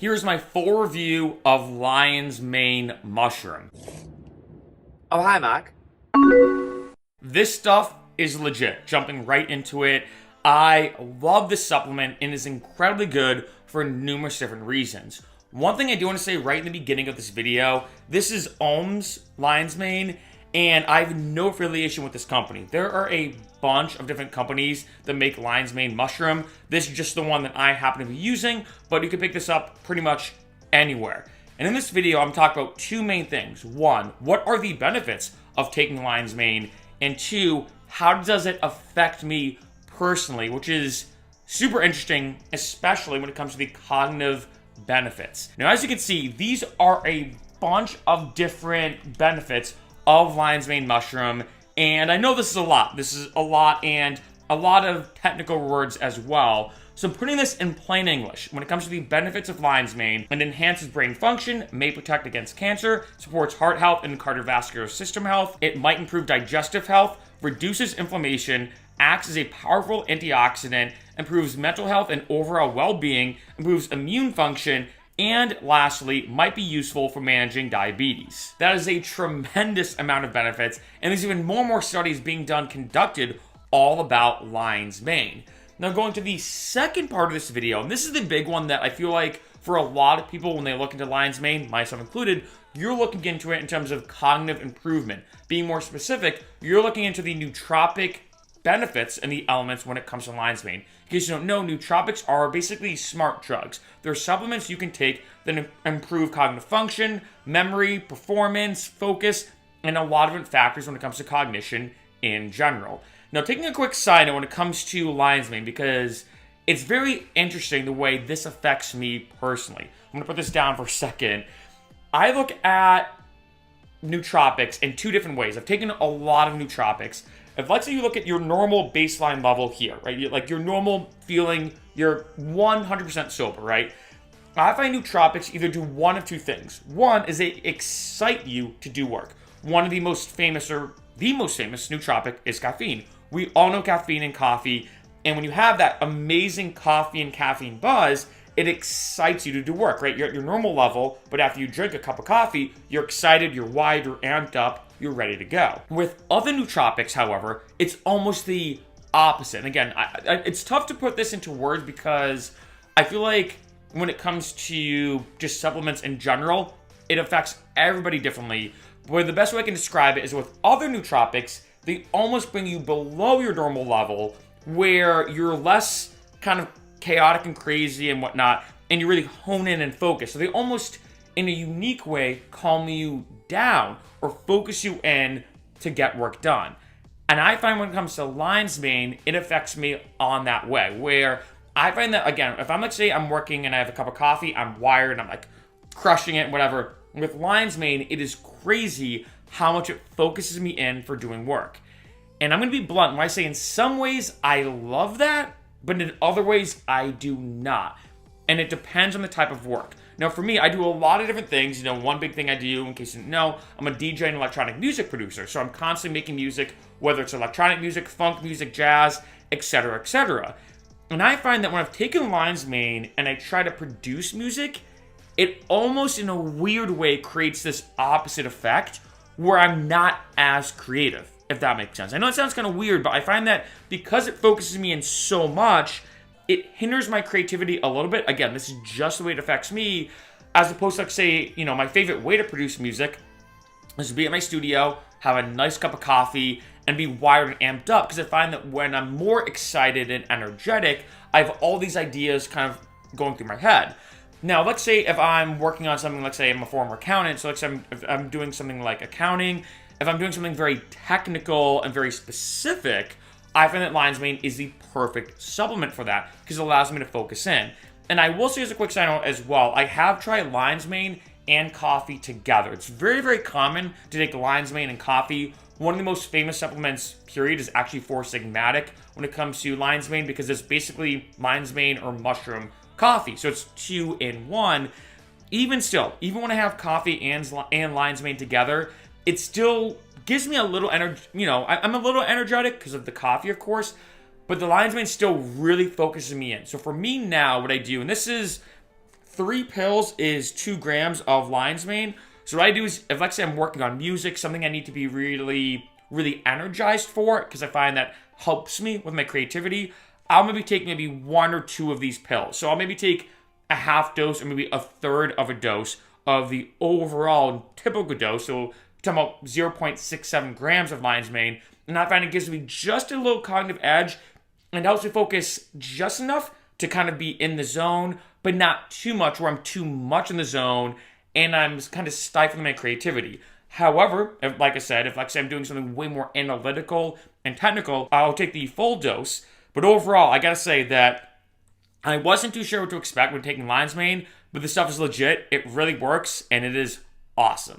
Here's my full review of lion's mane mushroom. Oh, hi, Mark. This stuff is legit. Jumping right into it, I love this supplement and is incredibly good for numerous different reasons. One thing I do want to say right in the beginning of this video, this is Ohm's lion's mane, and I have no affiliation with this company. There are a bunch of different companies that make lion's mane mushroom. This is just the one that I happen to be using, but you can pick this up pretty much anywhere. And in this video, I'm talking about two main things. One, what are the benefits of taking lion's mane? And two, how does it affect me personally, which is super interesting, especially when it comes to the cognitive benefits. Now, as you can see, these are a bunch of different benefits of lion's mane mushroom, and I know this is a lot. This is a lot, and a lot of technical words as well. So I'm putting this in plain English. When it comes to the benefits of lion's mane, it enhances brain function, may protect against cancer, supports heart health and cardiovascular system health. It might improve digestive health, reduces inflammation, acts as a powerful antioxidant, improves mental health and overall well-being, improves immune function, and lastly, might be useful for managing diabetes. That is a tremendous amount of benefits, and there's even more studies being conducted all about lion's mane. Now, going to the second part of this video, and this is the big one that I feel like for a lot of people when they look into lion's mane, myself included, you're looking into it in terms of cognitive improvement. Being more specific, you're looking into the nootropic benefits and the elements when it comes to lion's mane. In case you don't know, nootropics are basically smart drugs. They're supplements you can take that improve cognitive function, memory, performance, focus, and a lot of different factors when it comes to cognition in general. Now, taking a quick side note when it comes to lion's mane, because it's very interesting the way this affects me personally. I'm going to put this down for a second. I look at nootropics in two different ways. I've taken a lot of nootropics. If let's say you look at your normal baseline level here, right? Like your normal feeling, you're 100% sober, right? I find nootropics either do one of two things. One is they excite you to do work. One of the most famous, or the most famous nootropic is caffeine. We all know caffeine and coffee, and when you have that amazing coffee and caffeine buzz, it excites you to do work, right? You're at your normal level, but after you drink a cup of coffee, you're excited, you're wide, you're amped up, you're ready to go. With other nootropics, however, it's almost the opposite. And again, it's tough to put this into words because I feel like when it comes to just supplements in general, it affects everybody differently. But the best way I can describe it is with other nootropics, they almost bring you below your normal level where you're less kind of chaotic and crazy and whatnot, and you really hone in and focus. So they almost, in a unique way, calm you down or focus you in to get work done. And I find when it comes to lion's mane, it affects me on that way, where I find that, again, if I'm, let's say I'm working and I have a cup of coffee, I'm wired, and I'm like crushing it, whatever. With lion's mane, it is crazy how much it focuses me in for doing work. And I'm going to be blunt when I say in some ways I love that, but in other ways I do not. And it depends on the type of work. Now, for me, I do a lot of different things. One big thing I do, in case you didn't know, I'm a DJ and electronic music producer. So I'm constantly making music, whether it's electronic music, funk music, jazz, etc., etc. And I find that when I've taken lion's mane and I try to produce music, it almost in a weird way creates this opposite effect where I'm not as creative, if that makes sense. I know it sounds kind of weird, but I find that because it focuses me in so much, it hinders my creativity a little bit. Again, this is just the way it affects me, as opposed to, like, say, my favorite way to produce music is to be at my studio, have a nice cup of coffee, and be wired and amped up, because I find that when I'm more excited and energetic, I have all these ideas kind of going through my head. Now, let's say if I'm working on something, let's say I'm a former accountant, so let's say if I'm doing something like accounting, if I'm doing something very technical and very specific, I find that lion's mane is the perfect supplement for that because it allows me to focus in. And I will say as a quick side note as well, I have tried lion's mane and coffee together. It's very, very common to take lion's mane and coffee. One of the most famous supplements, period, is actually Four Sigmatic when it comes to lion's mane because it's basically lion's mane or mushroom coffee. So it's 2 in 1. Even still, even when I have coffee and lion's mane together, it still gives me a little energy. I'm a little energetic because of the coffee, of course, but the lion's mane still really focuses me in. So for me now, what I do, and this is 3 pills is 2 grams of lion's mane. So what I do is, if let's say I'm working on music, something I need to be really, really energized for, because I find that helps me with my creativity, I'll maybe take maybe 1 or 2 of these pills. So I'll maybe take a half dose or maybe a third of a dose of the overall typical dose. So we're talking about 0.67 grams of lion's mane. And I find it gives me just a little cognitive edge and helps me focus just enough to kind of be in the zone, but not too much where I'm too much in the zone and I'm kind of stifling my creativity. However, like I said, if like I say I'm doing something way more analytical and technical, I'll take the full dose. But overall, I gotta say that I wasn't too sure what to expect when taking lion's mane, but the stuff is legit, it really works, and it is awesome.